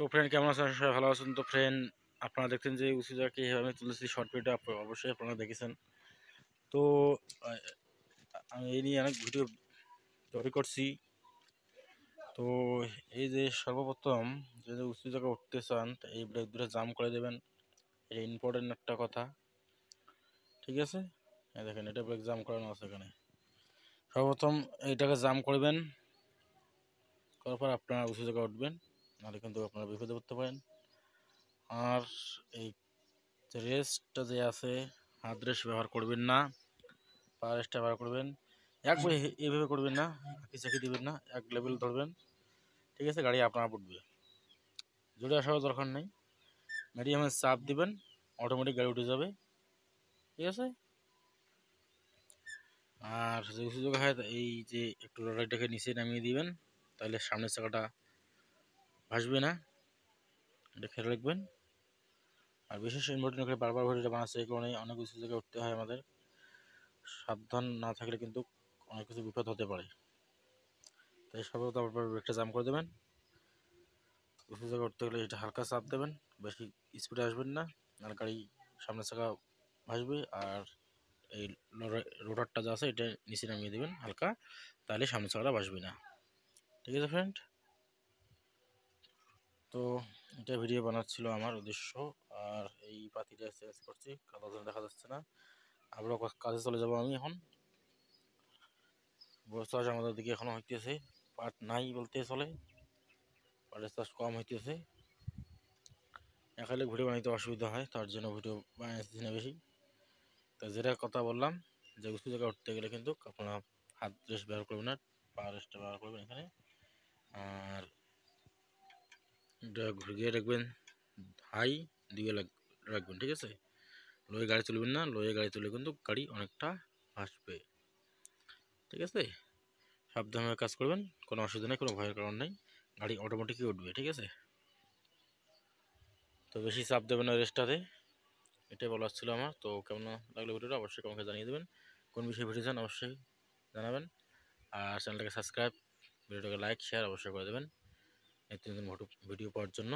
তো ফ্রেন্ড কেমন আছেন? সবাই ভালো আছেন তো ফ্রেন্ড? আপনারা দেখছেন যে উঁচু জায়গা কীভাবে আমি তুলেছি শর্ট ভিডিও, অবশ্যই আপনারা দেখেছেন। তো আহ, আমি এই নিয়ে অনেক ভিডিও তৈরি করছি। তো এই যে সর্বপ্রথম যে উঁচু জায়গায় উঠতে চান, তো এই ব্রেক দুটো জাম করে দেবেন। এটা ইম্পর্টেন্ট একটা কথা, ঠিক আছে? দেখেন, এটা ব্রেক জাম করানো আছে এখানে। সর্বপ্রথম এইটাকে জাম করবেন, করার পর আপনারা উঁচু জায়গায় উঠবেন, নাহলে কিন্তু আপনারা বিপদে পড়তে পারেন। আর এই রেস্টটা যে আছে, হাত রেস্ট ব্যবহার করবেন না, পা রেস্টটা ব্যবহার করবেন। একবারে এইভাবে করবেন না, আঁকি চাকি দিবেন না, এক লেভেল ধরবেন, ঠিক আছে? গাড়ি আপনার উঠবে, জোরে আসারও দরকার নেই। মিডিয়ামে চাপ দিবেন, অটোমেটিক গাড়ি উঠে যাবে, ঠিক আছে? আর যে উঁচু জায়গা হয়, এই যে একটু রডারটাকে নিচে নামিয়ে দিবেন, তাহলে সামনের চাকাটা ভাসবে না, এটা খেয়াল রাখবেন। আর বিশেষ ইম্পর্টেন্ট করে বারবার ভিডিওটা বানাচ্ছে, এই কারণে অনেক উঁচু জায়গায় উঠতে হয় আমাদের। সাবধান না থাকলে কিন্তু অনেক কিছু বিপদ হতে পারে। তাই সর্বপ্রথম আপনার ব্রেকটা জাম করে দেবেন। উঁচু জায়গায় উঠতে গেলে এটা হালকা চাপ দেবেন, বেশি স্পিডে আসবেন না, আর গাড়ি সামনের চাকা ভাসবে। আর এই রোটারটা যা আছে এটা নিচে নামিয়ে দেবেন হালকা, তাহলে সামনের চাকাটা ভাসবে না, ঠিক আছে ফ্রেন্ড? তো এটা ভিডিও বানাচ্ছিল আমার উদ্দেশ্য। আর এই পাতিটা চেঞ্জ করছি, কালো জন্য দেখা যাচ্ছে না। আমরা কাজে চলে যাব আমি এখন। বস্তা আমাদের দিকে এখনো হইতেছে, পাট নাই বলতে চলে, পাটের চাষ কম হইতেছে। একালে ভিডিও বানাইতে অসুবিধা হয়, তার জন্য ভিডিও বানাইতেছি না বেশি। তো যেটা কথা বললাম, যে উঁচু জায়গায় উঠতে গেলে কিন্তু আপনারা হাত রেস্ট ব্যবহার করবেন না, পা রেস্ট ব্যবহার করবেন এখানে। আর ঘুরিয়ে রাখবেন, হাই দিয়ে রাখবেন, ঠিক আছে? লোয়ে গাড়ি তুলবেন না, লোয়ে গাড়ি তুলে কিন্তু গাড়ি অনেকটা ভাসবে, ঠিক আছে? সাবধানে কাজ করবেন, কোনো অসুবিধা নেই, কোনো ভয়ের কারণ নেই, গাড়ি অটোমেটিকই উঠবে, ঠিক আছে? তো বেশি চাপ দেবেন না রেস্টটাতে, এটাই বলার ছিল আমার। তো কেমন লাগলো ভিডিওটা অবশ্যই কমেন্টে জানিয়ে দেবেন, কোন বিষয়ে ভিডিও চান অবশ্যই জানাবেন। আর চ্যানেলটাকে সাবস্ক্রাইব, ভিডিওটাকে লাইক শেয়ার অবশ্যই করে দেবেন নিত্য নতুন ভিডিও পাওয়ার জন্য।